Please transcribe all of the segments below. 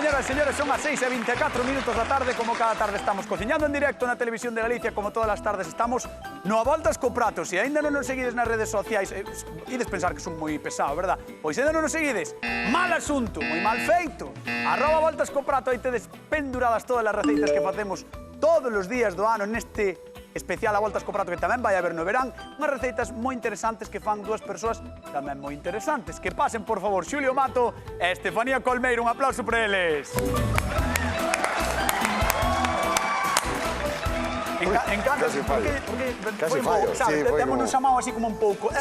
Señoras e señores, son as 6:24 da tarde. Como cada tarde estamos cociñando en directo na Televisión de Galicia, como todas as tardes estamos no A Voltas co Prato. Se ainda non nos seguides nas redes sociais, ides pensar que son moi pesado, verdad? Pois ainda non nos seguides, mal asunto, moi mal feito. @Voltas co Prato, aí tedes penduradas todas as receitas que facemos todos os días do ano neste especial A Voltas co Prato que tamén vai haber no verán. Unhas receitas moi interesantes que fan dúas persoas tamén moi interesantes. Que pasen, por favor, Xulio Mato e Estefanía Colmeiro. Un aplauso para eles. Encanta, porque foi un pouco, sabes, témonos chamado así como un pouco,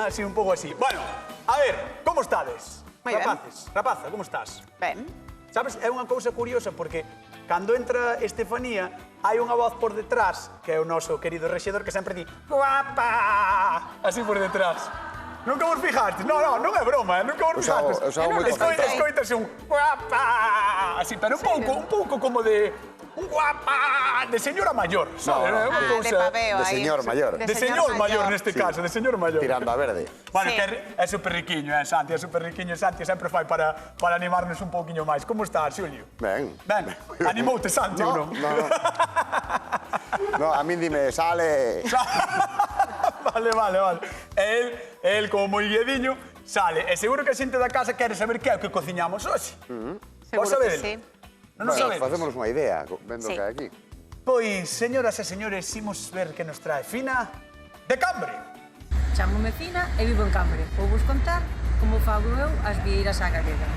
así un pouco así. Bueno, a ver, como estades? Moi ben. Rapaza, como estás? Ben. Sabes, é unha cousa curiosa porque cando entra Estefanía hai unha voz por detrás que é o noso querido rexedor que sempre di guapa, así por detrás. Nunca vos fijaste? Non é broma, nunca vos fijaste. Escoitase un guapa, así, pero un pouco como de un guapa de señora mayor, sabes? De paveo de aí. señor mayor. De señor mayor neste caso, de señor mayor. Tirando a verde. Bueno, Sí. que é super riquiño, Santi, é super riquiño. Santi sempre fai para animarnos un pouquiño máis. Como estás, Xulio? Ben. Ben, animoute Santi ou non? No, a min dime, sale. Vale. El como moi guiadiño, sale. E seguro que a xente da casa quere saber que é o que cociñamos hoxe. Vos Seguro que sabedes? sí. Non o sabedes? Facémonos unha idea, vendo Sí. que hai aquí. Pois, señoras e señores, imos ver que nos trae Fina de Cambre. Chámome Fina e vivo en Cambre. Vou vos contar como fago eu as vieiras á galega.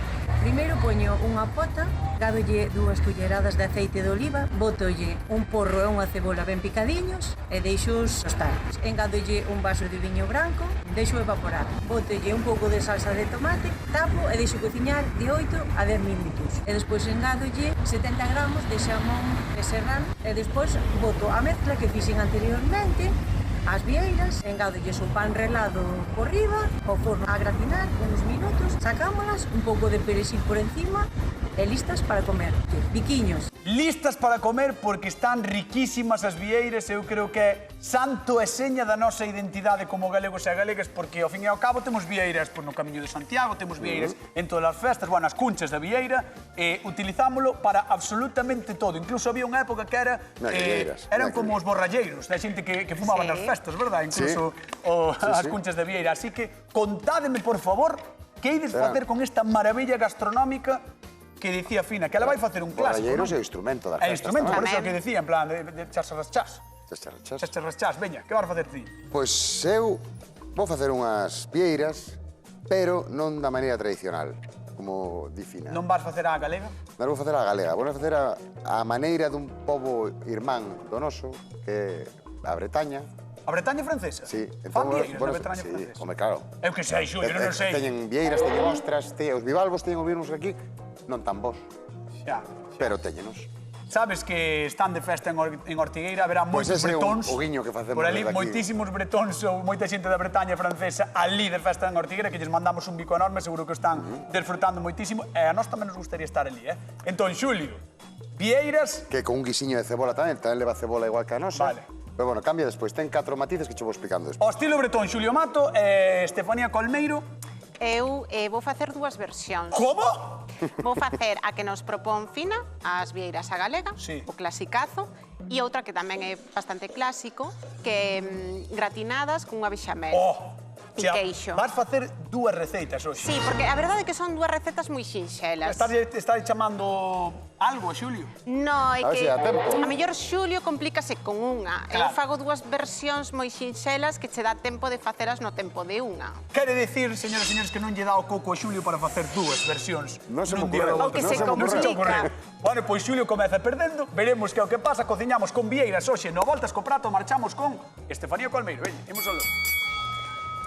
Primeiro poño unha pota, gadolle 2 culleradas de aceite de oliva, botolle un porro e unha cebola ben picadiños e deixos tostar. Engadolle un vaso de viño branco, deixo evaporar. Botolle un pouco de salsa de tomate, tapo e deixo cociñar de 8 a 10 minutos. E despois engadolle 70 gramos de xamón de serrano e despois boto a mezcla que fixen anteriormente, as vieiras, engádolles o pan relado por riba, ao forno a gratinar uns minutos, sacámolas, un pouco de perexil por encima e listas para comer. Biquiños. Listas para comer porque están riquísimas as vieiras. Eu creo que é santo e seña da nosa identidade como galegos e galegas porque, ao fin e ao cabo, temos vieiras no Camiño de Santiago, temos vieiras en todas as festas, bueno, as cunchas da vieira, e utilizámolo para absolutamente todo. Incluso había unha época que era... eran como os borralleiros, da xente que fumaban nas festas, verdad? Incluso as cunchas da vieira. Así que, contádeme, por favor, que ides facer con esta maravilla gastronómica que dicía Fina, que ela vai facer un clásico, Borralleiros non? é o instrumento da É festa. instrumento, por tamén. eso que decía, en plan, de chas. Chas. Veña, que vas facer ti? Pois eu vou facer unhas vieiras, pero non da maneira tradicional, como di Fina. Non vas facer a galega? Non vou facer a galega, vou facer a maneira dun pobo irmán do noso, que é a Bretaña. A Bretaña francesa? Sí. Fan vieiras na Bretaña sí, francesa? home, claro. Eu que sei, Xulio, non sei. Teñen vieiras, teñen ostras, os bivalvos teñen o virus aquí, non tan vos, Xa. pero teñenos. Sabes que están de festa en Ortigueira, haberá Pois moitos ese é bretóns. o guiño que facemos por ali, desde aquí. moitísimos bretóns ou moita xente da Bretaña francesa ali de festa en Ortigueira, que lles mandamos un bico enorme, seguro que están desfrutando moitísimo, e a nós tamén nos gustaría estar ali, Entón, Xulio, vieiras... Que con un guisiño de cebola tamén leva cebola igual que a nosa. Vale. Pero bueno, cambia despois, ten 4 matices que che vou explicando despois. O estilo bretón, Xulio Mato e Estefanía Colmeiro. Eu vou facer dúas versións. Como? Vou facer a que nos propón Fina, as vieiras á galega, Sí. o clasicazo, e outra que tamén é bastante clásico, que gratinadas cunha bexamel. E queixo. Vas facer dúas receitas hoxe. Sí, porque a verdade é que son dúas recetas moi sinxelas. Estás chamando algo, Xulio? No, é A ver que se dá tempo. a mellor Xulio complícase con unha. Claro. Eu fago dúas versións moi sinxelas que che dá tempo de facelas no tempo de unha. Quere dicir, señoras e señores, que non lle dá o coco a Xulio para facer dúas versións. Non se me nun día ocurreu. de O que volta. se Non se complica. ocurreu. Bueno, pois Xulio comeza perdendo, veremos que é o que pasa, cociñamos con vieiras hoxe, no Voltas co Prato, marchamos con Estefanía Colmeiro. Veña, imos ao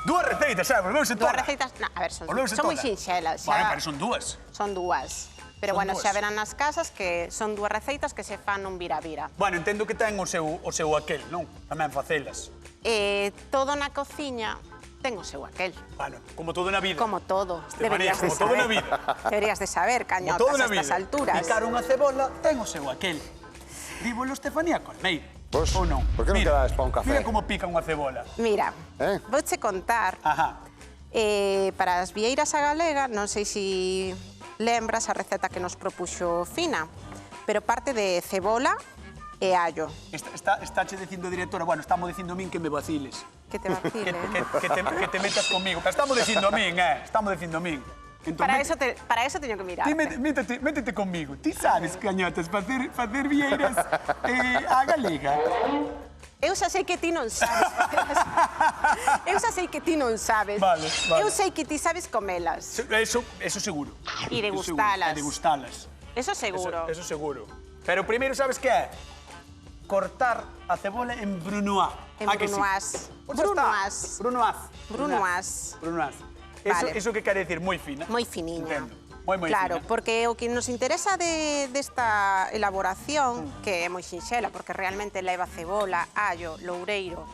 dúas receitas, volveuse Dúas toda. receitas, a ver, son Volveuse moi toda. sinxelas. Vale, pero son dúas. Son dúas. Pero Son bueno, dúas. xa verán nas casas que son dúas receitas que se fan un vira-vira. Bueno, entendo que ten o seu aquel, non? Tamén facelas. Todo na cociña ten o seu aquel. Bueno, como todo na vida. Como todo. Estefanía, Deberías de como todo na saber. vida. Deberías de saber, Como cañotas, todo na a estas vida. alturas. Picar unha cebola ten o seu aquel. Díbolo Estefanía Colmeiro. Pois, Ou non? por que non Mira, quedas pa un café? Mira como pica unha cebola. Mira, vouche contar. Ajá. Para as vieiras á galega, non sei se lembras a receta que nos propuxo Fina, pero parte de cebola e allo. Estáche dicindo, directora, bueno, estamos dicindo a min que me vaciles. Que te vacile. Que te metas conmigo. Pero estamos dicindo a min, Estamos dicindo a min. Para eso teño que mirar. Ti métete conmigo. Ti sabes, cañotas, facer vieiras a galega. Eu xa sei que ti non sabes. Eu xa sei que ti non sabes. Vale. Eu sei que ti sabes comelas. Eso seguro. E degustalas. E degustalas. Eso seguro. Eso seguro. Pero primeiro, sabes que é? Cortar a cebola en brunoise. En brunoise. Brunoise. Vale. Eso que quere decir? Moi fina. Moi finiña. Entendo. Moi Claro, fina. porque o que nos interesa desta elaboración, que é moi sinxela, porque realmente leva cebola, allo, loureiro,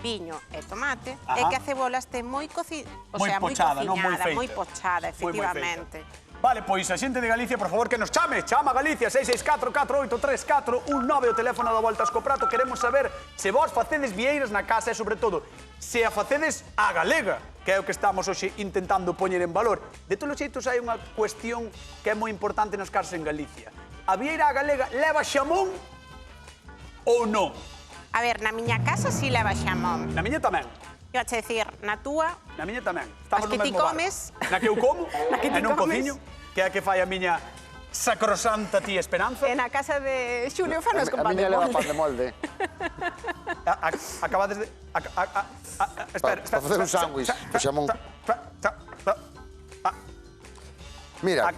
viño e tomate, é que a cebola este moi pochada, non moi feita. moi pochada, efectivamente. Vale, pois a xente de Galicia, por favor, que nos chame. Chama a Galicia, 664-483-419, o teléfono da Voltas co Prato. Queremos saber se vos facedes vieiras na casa e, sobre todo, se a facedes a galega, que é o que estamos hoxe intentando poñer en valor. De todos os xeitos, hai unha cuestión que é moi importante nas casas en Galicia. A vieira a galega leva xamón ou non? A ver, na miña casa si leva xamón. Na miña tamén. Eu a dicir, na túa... Na miña tamén. As que ti comes... Na que eu como, Na que ti e non comes. cociño, que é a que fai a miña sacrosanta tía Esperanza. E na casa de Xulio fanos con A pan de miña leva molde. pan de molde. Acabades de... Espera. Para facer un sándwich, co xamón. Mira,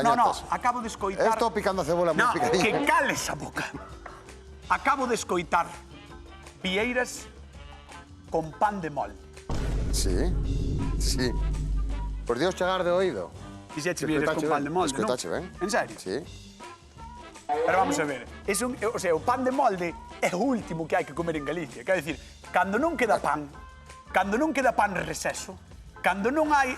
No, acabo de escoitar... Eu estou picando a cebola moi picadinha. Que cales a boca. Acabo de escoitar vieiras con pan de molde. Sí. Por Dios, chegar de oído. Fixeche vieiras con pan de molde, non? Escoitache ben. En serio? Sí. Pero vamos a ver, o pan de molde é o último que hai que comer en Galicia. Quer dicir, cando non queda pan receso, cando non hai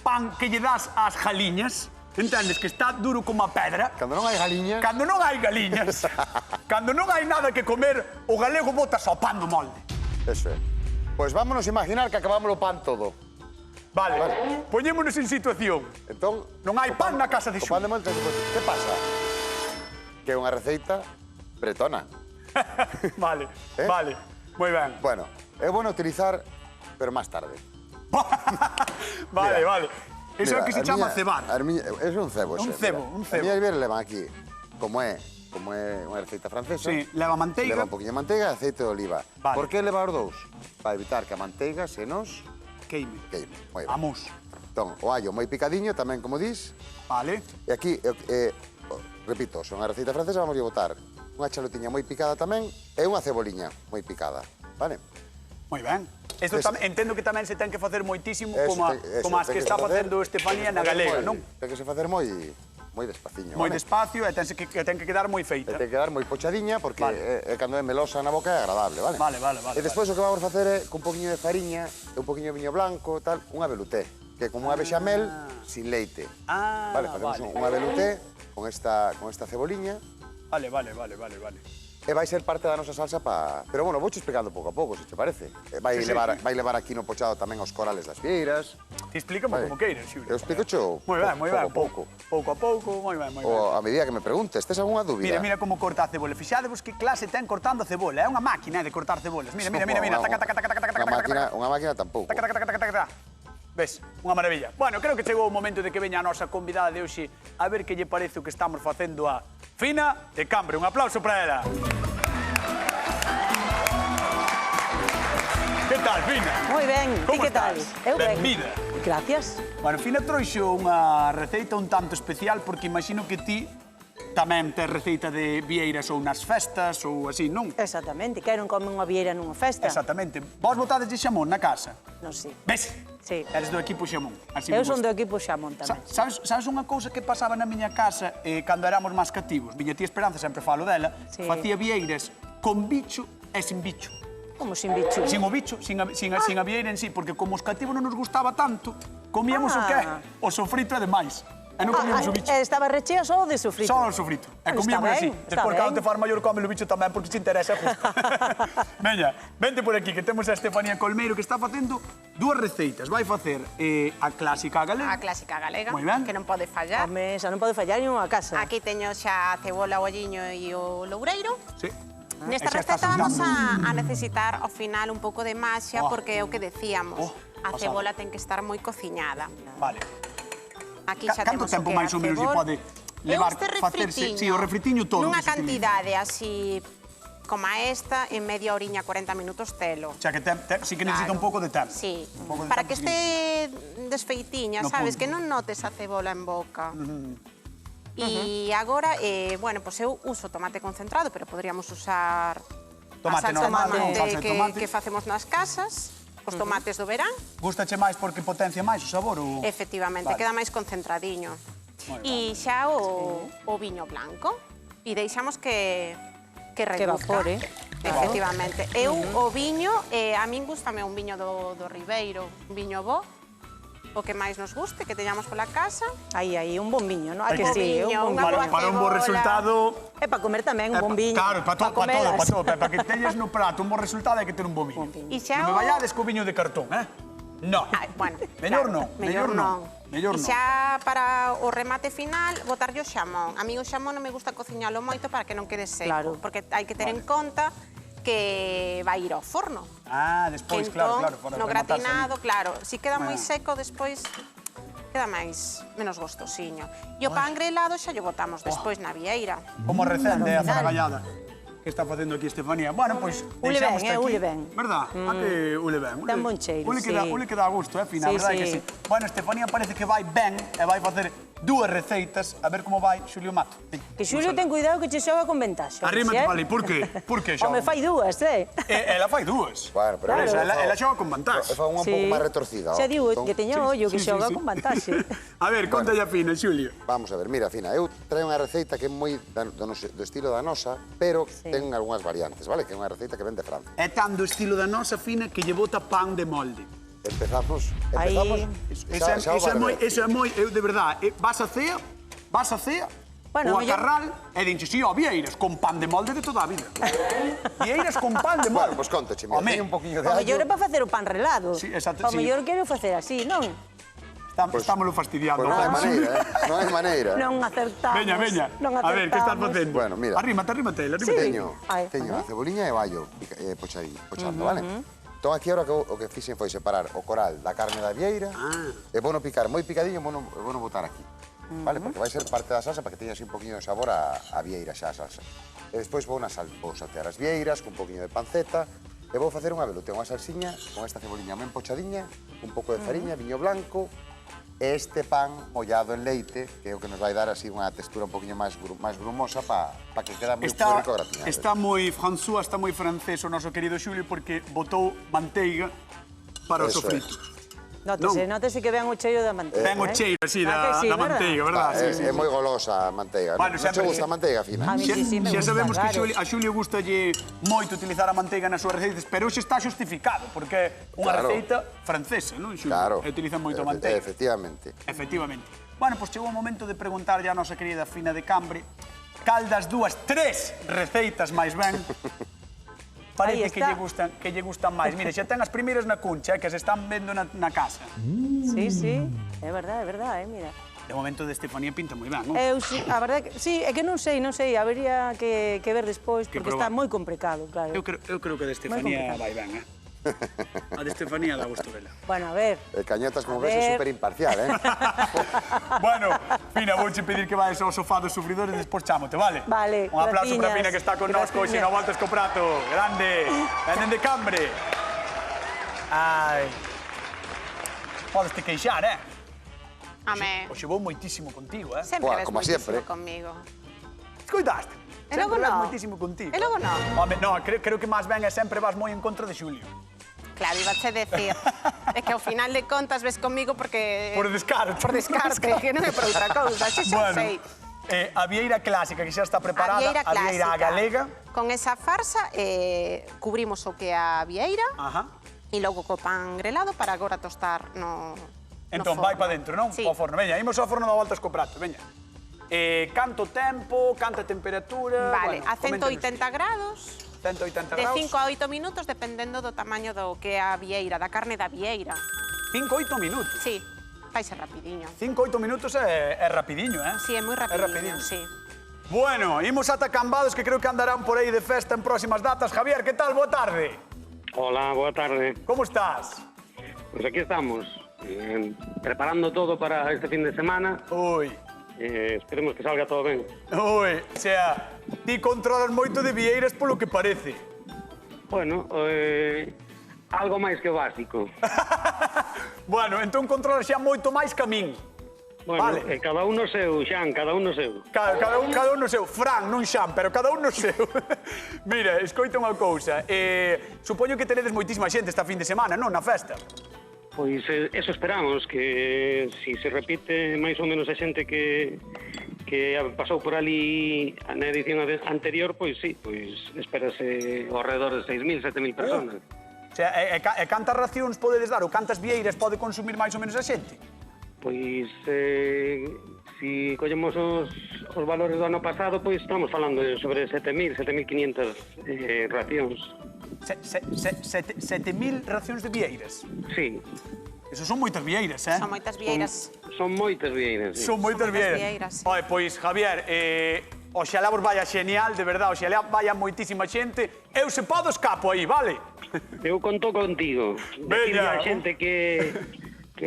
pan que lle das ás jaliñas, entendes, que está duro como a pedra. Cando non hai galiñas... Cando non hai galiñas, cando non hai nada que comer, o galego bota só pan do molde. Eso é. Pois vámonos a imaginar que acabamos o pan todo. Vale. Poñémonos en situación. Entón... Non hai pan na casa de O pan de Xulio. molde, que pasa? Que é unha receita bretona. Vale. Moi ben. Bueno, é bueno utilizar, pero máis tarde. Vale. Eso é o Mira, que se chama cebar. É un cebo, Un ese, cebo, mira. un cebo. A miña ibera levan aquí, como é unha receita francesa. Sí, leva manteiga. Leva un poquinho de manteiga e aceite de oliva. Vale. Por que levar os dous? Para evitar que a manteiga se nos Queime. queime. Moi ben. Vamos. Entón, o allo moi picadiño, tamén como dis. Vale. E aquí, repito, son unha receita francesa, vamos a botar unha chalotiña moi picada tamén e unha ceboliña moi picada, vale? Moi ben. Isto entendo que tamén se ten que facer moitísimo Eso, como as que está facendo Estefanía na galega, non? Ten que se facer moi despaciño, Moi vale? despacio e ten que quedar moi feita. Ten que quedar moi pochadiña porque cando é melosa na boca é agradable, vale? Vale. E despois o que vamos facer é con un poquinho de fariña e un poquinho de viño blanco, tal, unha velouté, que é como unha bechamel sin leite. Vale, facemos unha velouté con esta ceboliña. Vale. E vai ser parte da nosa salsa para... Pero bueno, vouche explicando pouco a pouco, se te parece. Vai levar aquí no pochado tamén os corales das vieiras. Ti explícame como queiras, Xulio. Eu explico Moi ben, pouco. Pouco a pouco, moi ben. Ou a medida que me preguntes, tes algunha dúbida? Mira como corta a cebola. Fixadevos que clase ten cortando a cebola. É unha máquina de cortar cebolas. Mira. Unha máquina tampouco. Ves, unha maravilla. Bueno, creo que chegou o momento de que veña a nosa convidada de hoxe a ver que lle parece o que estamos facendo a Fina de Cambre. Un aplauso para ela. Que tal, Fina? Moi ben, ti que tal? Eu ben. Benvida. Gracias. Bueno, Fina trouxo unha receita un tanto especial porque imagino que ti tamén tes receita de vieiras ou nas festas ou así, non? Exactamente, que non come unha vieira nunha festa. Exactamente. Vos botades de xamón na casa? Non sei. Ves? Sí. Eres do equipo xamón. Así Eu me son gusta. do equipo xamón tamén. Sabes unha cousa que pasaba na miña casa cando éramos máis cativos? Miña tía Esperanza, sempre falo dela, Sí. facía vieiras con bicho e sin bicho. Como sin bicho. Sin o bicho, sin a vieira en sí, porque como os cativos non nos gustaba tanto, comíamos o que é o sofrito e demais. E non comíamos o bicho. Estaba rechea só de sofrito. Só o sofrito. E comíamos así. Despois, cando te far maior, come o bicho tamén, porque se interesa justo. Veña, vente por aquí, que temos a Estefanía Colmeiro, que está facendo Dúas receitas. Vai facer a clásica galega. A clásica galega, Moi ben. que non pode fallar. Home, xa non pode fallar en unha casa. Aquí teño xa a cebola, o olliño e o loureiro. Sí. Nesta E xa estás receta vamos usando. a necesitar ao final un pouco de maxia, porque é o que decíamos. A pasada. cebola ten que estar moi cociñada. Vale. Aquí xa Canto temos tempo o que é máis a ou menos lle cebola. pode levar este facerse? refritiño, Sí, o refritiño todo. nunha que se utiliza. cantidade así como esta, en media horiña, 40 minutos telo. O sea, que sí que necesita un pouco de tempo. Sí, Un pouco de para tempo que sí este desfeitiña, No sabes, punto. que non notes a cebola en boca. E agora, bueno, pues eu uso tomate concentrado, pero podríamos usar Tomate a salsa normal, de con salsa de tomate. que facemos nas casas, os tomates do verán. Gustache máis porque potencia máis o sabor? Ou... Efectivamente, Vale. queda máis concentradiño. Moi E xa o viño blanco. E deixamos que reduzca. evapore. Efectivamente. Eu o viño, a min gustame un viño do Ribeiro, un viño bo, o que máis nos guste, que teñamos pola casa. Aí, un bon viño, non? A que Un sí, viño, un bon unha viño. boa Para un bo cebola. resultado... E para comer tamén un bon viño. Claro, para todo, comelas. para que teñes no prato un bo resultado hai que ter un bo viño. E xa Non me o- vallades co viño de cartón, No. Bueno, Mellor claro, non, mellor non. Mellor E non. xa para o remate final, botarlle o xamón. A mí o xamón non me gusta cociñalo moito para que non quede seco, Claro. porque hai que ter en conta que vai ir ao forno. Ah, Que despois, entón, claro, para no rematarse gratinado, ali. claro, si queda moi Bueno. seco, despois queda menos gostosiño. E o pan grelado xa lle botamos despois na vieira. Como recende a final. zaragallada que está facendo aquí Estefanía. Bueno, pois Ule deixamos ben, aquí. ule ben. Verdad? A que ule ben. Ten bon cheiro, Ule que dá, sí. ule que dá gusto, Fina, Sí, verdad sí. que sí. Bueno, Estefanía parece que vai ben e vai facer dúas receitas, a ver como vai Xulio Mato. Que Xulio ten cuidado que che xoga con ventaxa. Arrímate, ¿sí? Pali, por que? Por que, Home, fai dúas, Ela fai dúas. Bueno, pero Por eso, Claro. ela xoga con vantaxe. Fa unha un pouco máis retorcida. Xa digo Entón, que teña ollo, que xoga con vantaxe. A ver, conta a Fina, Xulio. Vamos a ver, mira, Fina, eu traio unha receita que é moi do estilo da nosa, pero ten algunhas variantes, vale? Que é unha receita que ven de Francia. É tan do estilo da nosa, Fina, que lle bota pan de molde. Empezamos, Aí- Eso é moi, eu de verdade, vas a cea, Bueno, ou a mellor- Carral, e dinche, sí, ó, vieiras, con pan de molde de toda a vida. Vieiras con pan de molde. Bueno, pois contache, mira, Home, teño un poquinho de O mellor é allo. para facer o pan relado. Sí, exacto, O sí. mellor quero facer así, non? Estámoslo fastidiando. Pois non hai maneira, non hai maneira. Non acertamos. Veña, Non a ver, que estás acertamos. facendo? Bueno, mira. Arrímate, Teño a ceboliña e o allo pochando, vale? Entón aquí agora o que fixen foi separar o coral da carne da vieira e vou picar moi picadinho e vou botar aquí. Vale, porque vai ser parte da salsa para que teña así un poquinho de sabor a vieira xa a salsa. E despois vou saltear as vieiras con un poquinho de panceta e vou facer unha velute, unha salsiña con esta ceboliña ben pochadiña, un pouco de fariña, viño blanco e este pan mollado en leite, que é o que nos vai dar así unha textura un poquinho máis grumosa para que queda moi rico gratinado. Está moi François, está moi francés o noso querido Xulio porque botou manteiga para o Eso sofrito. Nótese que ven o cheiro da manteiga. Ten o cheiro así Ah, da que sí, verdad? manteiga, verdad? É moi golosa a manteiga. Bueno, Non sempre- che gusta a manteiga, Fina? A mí sí me Xa gusta, sabemos que claro. a Xulio gustalle moito utilizar a manteiga nas súas receitas, pero hoxe está xustificado, porque é unha Claro. receita francesa, non, Xulio? Claro. E utilizan moito a manteiga. Efectivamente. Efectivamente. Bueno, pois chegou o momento de preguntarlle a nosa querida Fina de Cambre cal das tres receitas máis ben Aí parece está. que lle gustan máis. Mire, xa ten as primeiras na cuncha, que se están vendo na casa. Sí, é verdade, mira. De momento de Estefanía pinta moi ben, non? Eu, sí, a verdade que sí, é que non sei, habería que ver despois, Que porque probar. está moi complicado, claro. Eu creo que de Estefanía complicado. vai ben, A de Estefanía dá gusto vela. Bueno, a ver. Cañetas, como A ves, é ver. super imparcial, Bueno, Fina, vouche pedir que vayas ao sofá dos sufridores e despois chámote, vale? Vale, Un aplauso para graciñas. Fina que está con nós, hoxe Graciñas. no Voltas co Prato. Grande. Venden de Cambre. Ai. Podes te queixar, Home, Hoxe vou moitísimo contigo, sempre Buah, ves como moitísimo siempre. comigo. Escoitaste? E logo Sempre vas no. moitísimo contigo. E logo no. Home, no, creo que máis ben é sempre vas moi en contra de Xulio. Claro, ibache decir. É que ao final de contas ves comigo porque... Por descarte. Por descarte, que non é por outra cousa, xe xa sei. A vieira clásica que xa está A preparada, vieira a vieira clásica. galega. Con esa farsa cubrimos o que é a vieira Ajá. e logo co pan grelado para agora tostar no Entón, forno. vai para dentro, non? Sí. Ao forno. Veña, imos ao forno da Voltas co Prato, veña. Canto tempo, canta temperatura... Vale, bueno, a 180 grados, 180 De graus. 5 a 8 minutos, dependendo do tamaño do que é a vieira, da carne da vieira. 5-8 minutos. Sí, faise rapidiño. 5-8 minutos é rapidiño, eh? Sí, é moi rapidiño, sí. Bueno, imos ata Cambados, que creo que andarán por aí de festa en próximas datas. Javier, que tal? Boa tarde. Hola, boa tarde. Como estás? Pues aquí estamos, preparando todo para este fin de semana. Ui, Esperemos que salga todo ben. ui, o sea, ti controlas moito de vieiras polo que parece. Bueno, algo máis que o básico. Bueno, entón controlas xa moito máis que a min. Bueno, Vale. cada un no seu, Xan, cada un no seu. Cada un no seu. Fran, non Xan, pero cada un no seu. Mira, escoita unha cousa. Supoño que teredes moitísima xente esta fin de semana, non? Na festa. Pois eso esperamos, que si se repite máis ou menos a xente que pasou por ali na edición anterior, pois sí, pois espérase ao redor de 6.000, 7.000 personas. O sea, e cantas racións podedes dar ou cantas vieiras pode consumir máis ou menos a xente? Pois, si collemos os valores do ano pasado, pois estamos falando de sobre 7.000, 7.500 racións. 7.000 racións de vieiras. Sí, Eso son moitas vieiras, eh? Son moitas vieiras. son moitas vieiras, sí. Son moitas moitas vieiras. vieiras, sí. Oye, pois, Javier, oxalá vos vaya xenial, de verdade, oxalá vaya moitísima xente. Eu se podo escapo aí, vale? Eu conto contigo. Decirle Veña. a xente que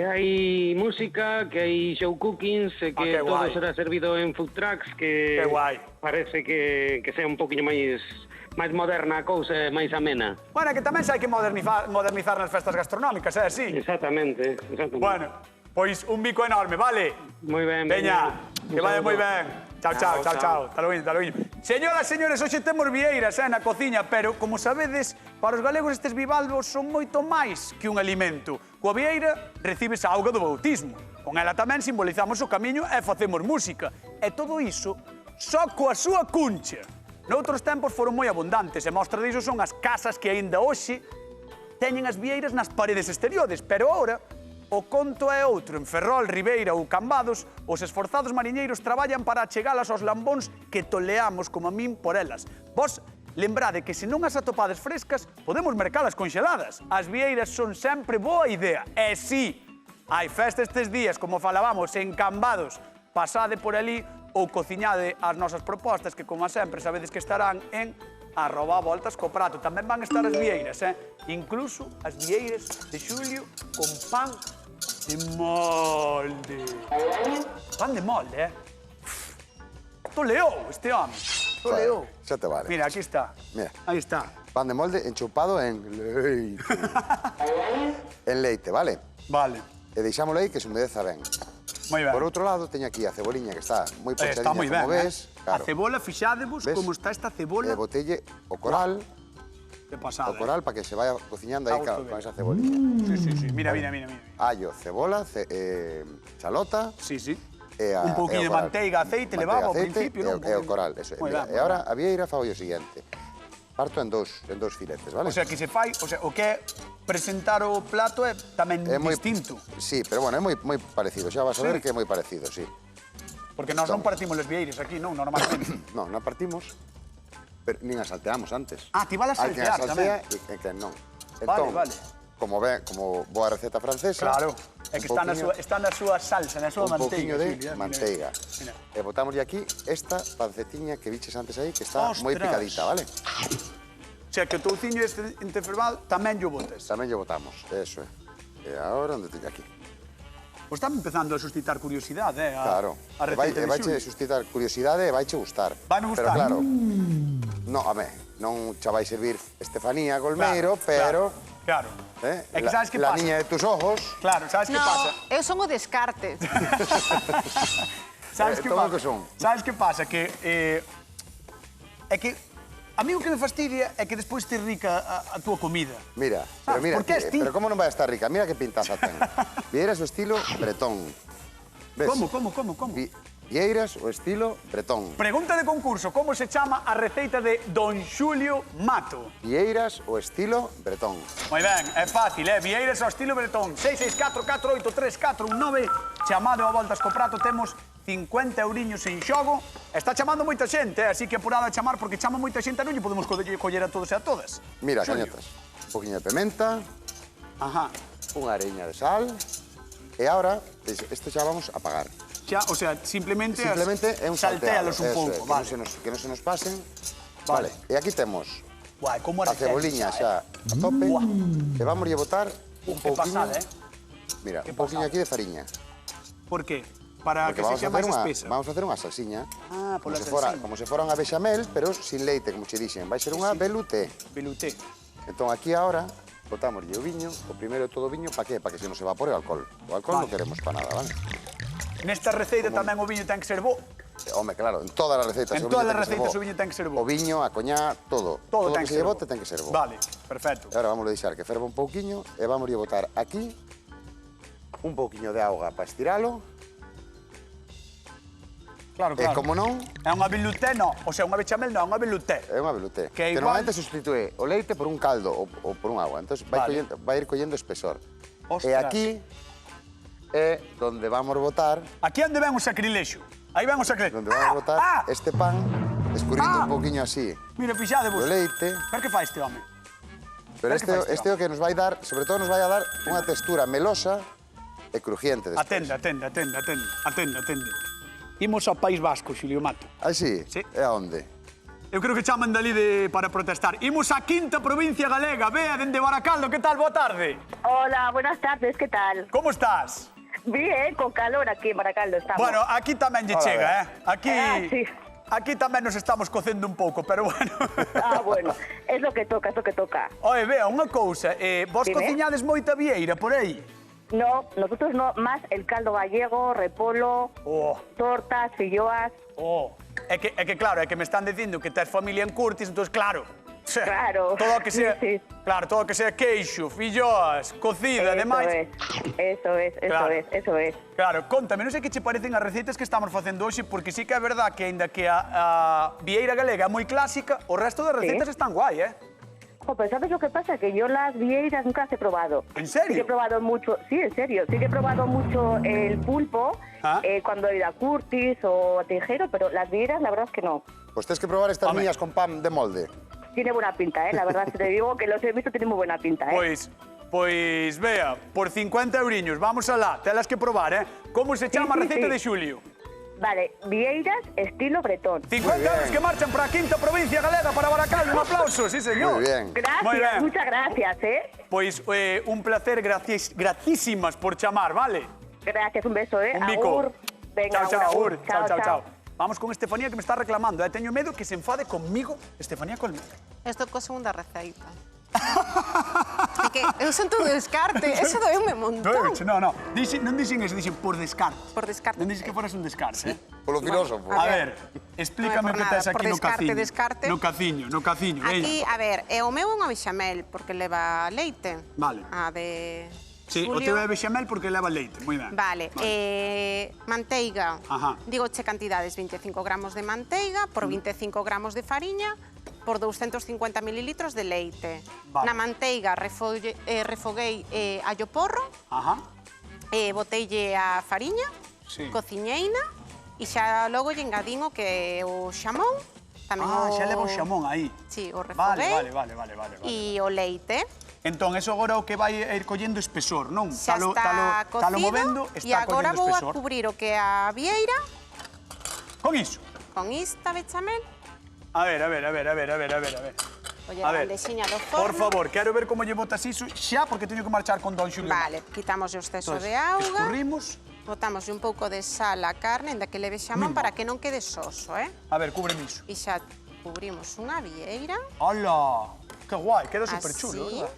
hai música, que hai show cookings, e que que todo guai. será servido en food trucks, que Que guai. parece que sea un poquinho máis moderna a cousa, e máis amena. Bueno, que tamén se hai que modernizar nas festas gastronómicas, é así? Exactamente. Bueno, pois un bico enorme, vale? Moi ben, Veña, que vaya moi ben. Chao, chao, chao, chao. Chao. Hasta logo. Señoras, señores, hoxe temos vieiras na cociña, pero, como sabedes, para os galegos estes bivalvos son moito máis que un alimento. Coa vieira recibes a auga do bautismo. Con ela tamén simbolizamos o camiño e facemos música. E todo iso só coa súa cuncha. Noutros tempos foron moi abundantes, e mostra diso son as casas que aínda hoxe teñen as vieiras nas paredes exteriores, pero ahora o conto é outro. En Ferrol, Ribeira ou Cambados, os esforzados mariñeiros traballan para achegalas aos lambóns que toleamos como a min por elas. Vos lembrade que se non as atopades frescas, podemos mercalas conxeladas. As vieiras son sempre boa idea. E sí, hai festa estes días, como falábamos, en Cambados. Pasade por ali ou cociñade as nosas propostas, que, como sempre, sabedes que estarán en @voltascoprato. Tamén van estar as vieiras, incluso as vieiras de xulio con pan de molde. Pan de molde, Toleou este home. Toleou. Xa te vale. Mira, aquí está. Mira. Aí está. Pan de molde enchupado en leite. En leite, vale? Vale. E deixámoslo aí que se humedeza ben. Moi ben. Por outro lado, teño aquí a ceboliña que está moi pochadiña, Está moi ben, como ves. A cebola, fixadevos Ves? como está esta E cebola. botelle o coral, Que pasada. o coral para que se vaya cociñando aí Está con ben. esa ceboliña. Sí. Mira. Allo, cebola, chalota Sí. e a Un pouquinho e o de coral. manteiga, aceite, levaba ao principio, non? E o coral, eso. Moi Mira, ben, e agora a vieira fago o seguinte. Parto en dous filetes, vale? O sea, que se fai, o que é presentar o plato é tamén É moi- distinto. Sí, pero bueno, é moi parecido. Xa vas a ver Sí. que é moi parecido, sí. Porque nós non partimos les vieiras aquí, non, normalmente. Non, non partimos, pero nin as salteamos antes. Ah, ti vas a Hai quen saltear as saltea e quen non. Vale. Como boa receta francesa... Claro, é que un poquinho- está na súa salsa, na súa un manteiga. poquinho de Silvia, mira. manteiga. Mira. E botamos aquí esta pancetiña que viches antes aí, que está moi Ostras. picadita, vale? O sea, que o touciño este entefermado tamén lle botes. Tamén lle botamos, eso é. E agora, onde teño aquí? Pois está empezando a suscitar curiosidade, Claro. a receita de Vaiche Xulio. suscitar curiosidade e vaiche gustar. Vaime gustar. Pero claro, no, a mí, non cha vai servir Estefanía Golmeiro, pero... Claro. É que sabes que la pasa? niña de tus ojos... Claro, sabes que No, pasa? eu son o descarte. Sabes que todo pasa? o que son. Sabes que pasa? Que é que a mí o que me fastidia é que despois te rica a túa comida. Mira, Sabes, pero mira, por que es ti? pero como non vai a estar rica? Mira que pintaza ten. Vieiras o estilo bretón. Ves? Como? Vieiras o estilo bretón. Pregunta de concurso, como se chama a receita de Don Xulio Mato? Vieiras o estilo bretón. Moi ben, é fácil, Vieiras ao estilo Bretón. 664-483-419. Chamado a Voltas co Prato, temos 50 euriños en xogo. Está chamando moita xente, así que apurado a chamar, porque chama moita xente, non lle podemos coller a todos e a todas. Mira, Xulio. cañotas, un poquinho de pimenta, Ajá. unha areña de sal, e ahora, isto xa vamos a apagar. Xa, o sea, simplemente É un salteado. saltéalos un eso pouco, é, vale. que non se nos pasen. Vale. E aquí temos Guai, como a ceboliña xa a tope, e vamos a botar un Que pouquinho... pasada, Mira, Que un pouquinho pasada. aquí de fariña. Por qué? Para Porque que se xa máis espesa. vamos a facer unha salsiña, Ah, pola como salsiña. se fora unha bechamel, pero sin leite, como che dixen. Vai ser unha velouté. Velouté. Entón, aquí ahora, botamos o viño, o primeiro de todo o viño, para que? Para que se non se evapore o alcohol. O alcohol non queremos para nada, vale? Nesta receita tamén o viño ten que ser bo. Home, claro, en todas as receitas En o viño todas ten as que ser receitas bo. o viño ten que ser bo. O viño, a coñá, todo. Todo ten que que se ser bo. bote ten que ser bo. Vale, perfecto. E agora vamos a deixar que ferva un pouquiño e vamos a botar aquí un pouquiño de auga para estiralo. Claro, E como non, É unha velouté, non. O sea, unha bechamel non, unha velouté. é unha velouté. Que Que igual- normalmente substitúe o leite por un caldo ou por un agua. Entón Vale. vai ir collendo espesor. Ostras. E aquí é donde vamos botar, Aquí onde ven o sacrilexo. Aí ven o sacrilexo. donde vamos botar este pan escurrindo un pouquiño así Mira, fixadevos. do leite. Pero que fai este home? Pero Pero que fai este é o que nos vai dar, sobre todo nos vai a dar unha textura melosa e crujiente despois. Atende. Imos ao País Vasco, Xulio Mato. Así? Sí. É aonde? Eu creo que chaman dali para protestar. Imos á quinta provincia galega, Bea, dende Baracaldo. Que tal? Boa tarde. Hola, buenas tardes, ¿qué tal? Como estás? Bien, con calor aquí en Baracaldo estamos. Bueno, aquí tamén lle Hola, chega, Bea. Aquí... Sí. Aquí tamén nos estamos cocendo un pouco, pero bueno. Ah, bueno, es lo que toca, es lo que toca. Oye, Bea, unha cousa. Vos Dime. cociñades moita vieira por aí? No, nosotros no, más el caldo gallego, repolo, Oh, tortas, filloas. oh. É que claro, é que me están dicindo que tes familia en Curtis, entón claro. Claro. Todo o que sea, Sí, sí. Claro, todo o que sea queixo, filloas, cocida, demais. Eso es. Claro, contame, non sei que che parecen as receitas que estamos facendo hoxe, porque sí que é verdad que aínda que a vieira galega é moi clásica, o resto das recetas están guai, Jo, pero ¿sabes lo que pasa? Que yo las vieiras nunca las he probado. ¿En serio? Sí que he probado mucho, sí, en serio. Sí que he probado mucho el pulpo ¿Ah? cuando he ido a Curtis o a Tejero, pero las vieiras la verdad es que no. Pues tens que probar estas Home. miñas con pan de molde. Tiene buena pinta, La verdad, te digo que los he visto, tienen muy buena pinta, Pois, vea, por 50 euriños, vamos alá, telas que probar, Como se chama a sí, receita sí. de Xulio? Vale, vieiras estilo bretón. 50 euros que marchan para a quinta provincia galega para Baracaldo, un aplauso, sí señor. Muy bien. Moi Gracias, ben. muchas gracias, Pois un placer, gratísimas por chamar, vale? Gracias, un beso, Un bico. Agur. Venga, chao, agur, agur. Chao. Vamos con Estefanía que me está reclamando, Teño medo que se enfade conmigo, Estefanía Colmedo. Estou coa segunda receita. É que eu son todo descarte, eso doeume un montón. No, non dixen eso, dixen por descarte. Por descarte. Non dixen que foras un descarte, Polo filósofo. A ver, explícame o Non é que por tes nada, aquí por no caciño. descarte. No caciño, Aquí, a ver, o meu é unha bexamel, porque leva leite. Vale. A de Sí, o teu é bechamel porque leva leite, moi ben. Vale, manteiga, Ajá. digoche cantidades, 25 gramos de manteiga por 25 gramos de fariña por 250 mililitros de leite. Vale. Na manteiga refoguei allo porro, Ajá. boteille a fariña, Sí. cociñeina e xa logo lle engadín o que é o xamón, tamén Xa leva o xamón aí. Sí, o refoguei Vale. e o leite. Entón, eso agora é o que vai ir collendo espesor, non? Xa Talo está movendo, cocido e está agora collendo vou a espesor. cubrir o que é a vieira Con iso. con esta bechamel. A ver. Olle A a ver, bandexiña do forno. por favor, quero ver como lle botas iso xa, porque teño que marchar con Don Xulio. Vale, quitamos o exceso Entonces, de auga. escurrimos. Botamos un pouco de sal á carne, ainda que leve xamón, para que non quede soso, A ver, cúbreme iso. E xa cubrimos unha vieira. Hola, que guai, queda super chulo, Así. verdad?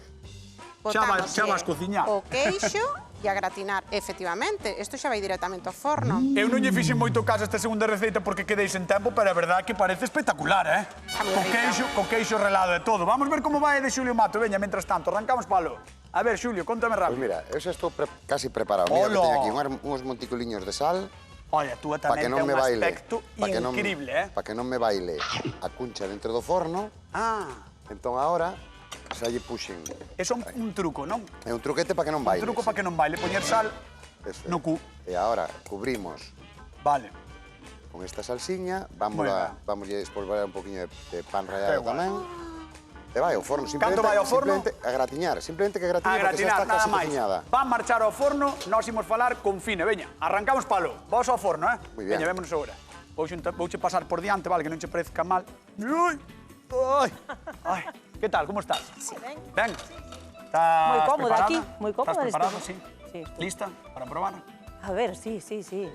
Botamos Xa vas cociñar. o queixo e a gratinar. Efectivamente, isto xa vai directamente ao forno. Eu non lle fixen moito caso a esta segunda receita porque quedei sen tempo, pero a verdade que parece espectacular, Está moi rica. Con queixo relado e todo. Vamos ver como vai de Xulio Mato. Veña, mentras tanto, arrancamos palo. A ver, Xulio, contame Pois rápido. mira, eu xa estou casi preparado. Mira, que Hola. teño aquí uns monticuliños de sal, Oye, a túa para tamén que ten non me un baile. aspecto increíble, Para que non me baile a cuncha dentro do forno. Ah, Entón agora xa lle puxen. eso é un truco, non? É un truquete para que non Un baile. truco para que non baile, poñer sal Eso é. no cu. E agora cubrimos Vale. Con esta salsiña, vamos a espolvorear un poquinho de pan rallado tamén. E vai ao forno, Canto vai ao forno? simplemente a gratiñar, simplemente que gratiñe A porque xa gratinar, está nada casi máis. cociñada. Va a marchar ao forno, nós imos falar con Fine. Veña, arrancamos palo. Vamos ao forno, Muy bien. Veña, vémonos agora. Vouche pasar por diante, vale, que non che parezca mal. Ui, ai, ai. Que tal, como estás? Ben. Ben. Estás Moi cómoda preparada? aquí, moi cómoda Estás preparada, neste- sí? Sí, estou. Lista para probar? A ver, sí.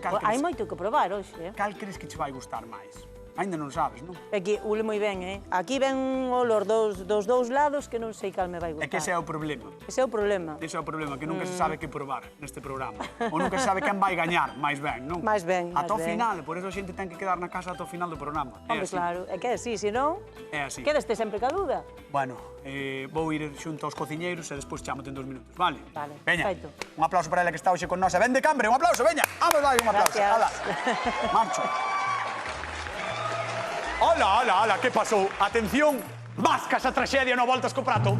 Cal Hai crees? moito que probar hoxe, Cal crees que che vai gustar máis? Ainda non sabes, non? É que ule moi ben, Aquí ven un olor dos dous lados que non sei cal me vai É gustar. que ese é o problema. Ese é o problema. Ese é o problema, que nunca se sabe que probar neste programa. Ou nunca se sabe quen vai gañar, máis ben, non? Máis ben, Ata o máis ben. final, por eso a xente ten que quedar na casa ata o final do programa. Hombre, claro, é que é así, senón, É así. quedaste sempre ca dúda. Bueno, vou ir xunto aos cociñeiros e despois chamote en 2 minutos, vale? Vale, Veña, perfecto. un aplauso para ela que está hoxe con nós. E ven de Cambre, un aplauso, veña. Vamos, vai, un aplauso. Gracias. Ala. Marcho. Hola, que pasou? Atención, mascas a traxedia no Voltas co Prato.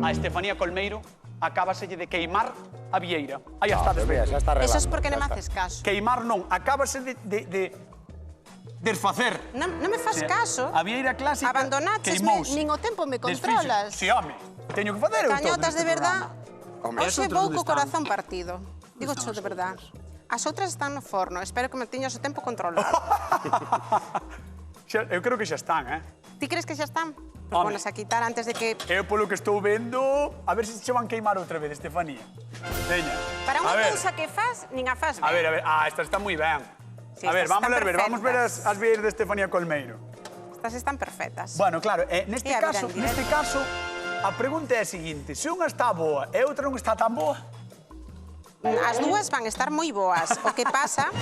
A Estefanía Colmeiro acábaselle de queimar a vieira. Aí está, Mira, xa está arreglando. Eso es porque non me xa está. haces caso. Queimar non, acábase de desfacer. Non me faz caso. A vieira clásica Abandonátesme, queimouse. nin o tempo me Desfixo. controlas. Si, home, teño que facer eu todo Cañotas neste de verdad, Hombre, hoxe outras vou onde co están? corazón partido. Digo xo de verdad. As outras están no forno, espero que me tiñas o tempo controlado. Eu creo que xa están, Ti crees que xa están? Pues Home. pones a quitar antes de que... Eu polo que estou vendo, a ver se che van queimar outra vez, Estefanía. Veña. Para A unha ver. cousa que faz, nin a faz ben. A ver. Estas están moi ben. Sí, A ver, estas vamos están ver, vamos ver perfectas. as vieiras de Estefanía Colmeiro. Estas están perfectas. Bueno, claro, neste E a ver, caso, en directo. a pregunta é a seguinte, se unha está boa e outra non está tan boa, As dúas van estar moi boas. O que pasa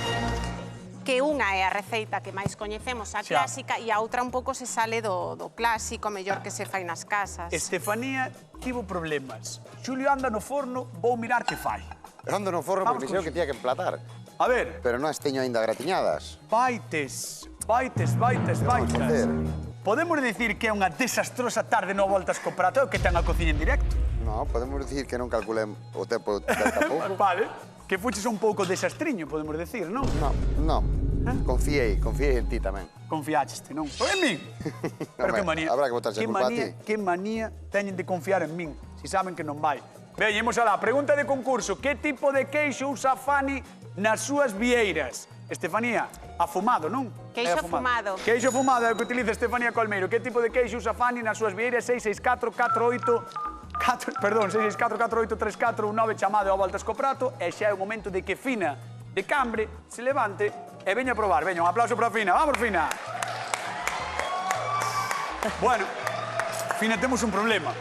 que unha é a receita que máis coñecemos, a Xa. clásica, e a outra un pouco se sale do clásico, mellor que se fai nas casas. Estefanía tivo problemas. Xulio anda no forno, vou mirar que fai. Ando no forno Vamos porque con dixeron que tía que emplatar. A ver, Pero non as teño aínda gratiñadas. baites. Vamos a hacer. Podemos dicir que é unha desastrosa tarde no Voltas co Prato, é o que ten a cociña en directo. No, podemos dicir que non calculem o tempo del tapón. Vale. Que fuches un pouco desastriño, podemos decir, non? No. Confiei en ti tamén. Confiaxeste, non? Ou en min? Pero que Home, manía. habrá que botarse a culpa a ti. Que manía teñen de confiar en min, si saben que non vai. Veña, imos alá. Pregunta de concurso. Que tipo de queixo usa Fanny nas súas vieiras? Estefanía, afumado, non? Queixo É afumado. Queixo afumado é o que utiliza Estefanía Colmeiro. Que tipo de queixo usa Fanny nas súas vieiras? 664-48-34, chamado a Voltas co Prato, e xa é o momento de que Fina de Cambre se levante e veña a probar. Veña, un aplauso para Fina. Vamos, Fina. Bueno, Fina, temos un problema.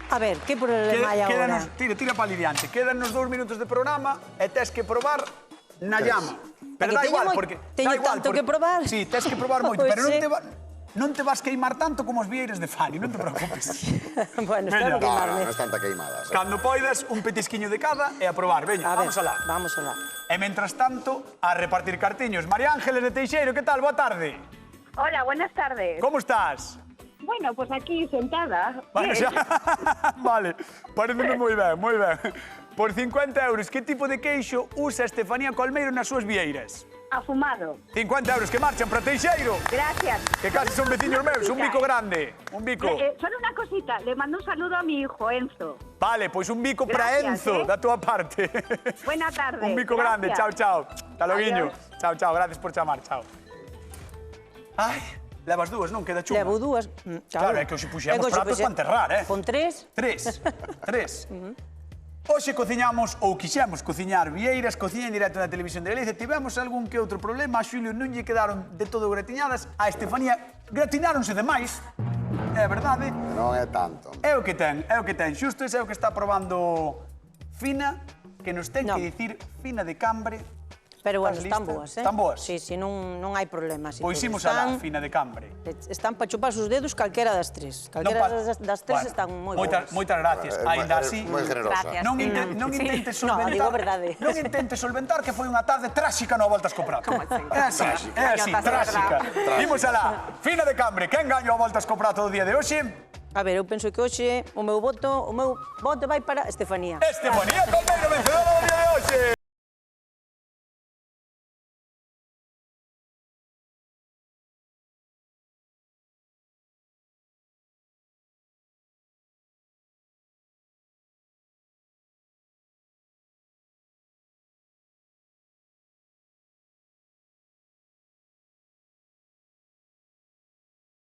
A ver, que problema hai agora? Tira para ali diante. Quédanos 2 minutos de programa e tes que probar na llama. Pero É que dá teño igual, moi- porque... teño dá igual, tanto porque- que probar. Sí, tes que probar moito, pero Pois sí. non te vas queimar tanto como os vieiras de Fanny, non te preocupes. Bueno, Veña. espero No, queimarme. non es tanta queimadas. Cando poidas, un petisquiño de cada e a probar. Veña, A ver, vamos alá. vamos alá. E mentras tanto, a repartir cartiños. María Ángeles de Teixeiro, que tal? Boa tarde. Hola, buenas tardes. Como estás? Bueno, pues aquí sentada. Bueno, Bien. xa... Vale, pareceme moi ben, moi ben. Por 50 euros, que tipo de queixo usa Estefanía Colmeiro nas súas vieiras? Afumado. 50 euros que marchan para Teixeiro, Gracias. que casi son veciños meus, un bico grande, un bico. Solo una cosita, le mando un saludo a mi hijo, Enzo. Vale, pois un bico para Gracias, Enzo, ¿eh? da túa parte. Buena tarde. Un bico grande, chao, Gracias. chao. Hasta loguiño. Adiós. Chao, chao, gracias por chamar, chao. Ai, levas dúas, non? Queda chunga. Levo dúas. Claro, é que hoxe puxemos É que hoxe pratos puxe- para enterrar, Con 3. Tres. Hoxe cociñamos, ou quixemos cociñar vieiras, cociña en directo na televisión de Galicia. Tivemos algún que outro problema, a Xulio non lle quedaron de todo gratiñadas, a Estefanía gratináronse demais. É verdade. Non é tanto. É o que ten, é o que ten. Xusto ese é o que está probando Fina, que nos ten No. que dicir Fina de Cambre. Pero bueno, Estás están lista? boas, Están boas? Sí, sí, non hai problema. Si Pois todo. imos alá, Fina de Cambre. Están para chupar os dedos calquera das tres. Calquera das tres están moi boas. Moitas gracias. Ainda así, Moi generosa. Gracias. non intentes No, solventar. digo verdade. Non intentes solventar que foi unha tarde tráxica no Voltas co Prato. Como sempre. É así, é así, Gañotas de tráxica. verdad. Imos alá. Fina de Cambre, quen gañou a Voltas co Prato o día de hoxe? A ver, eu penso que hoxe o meu voto vai para Estefanía. Estefanía Colmeiro.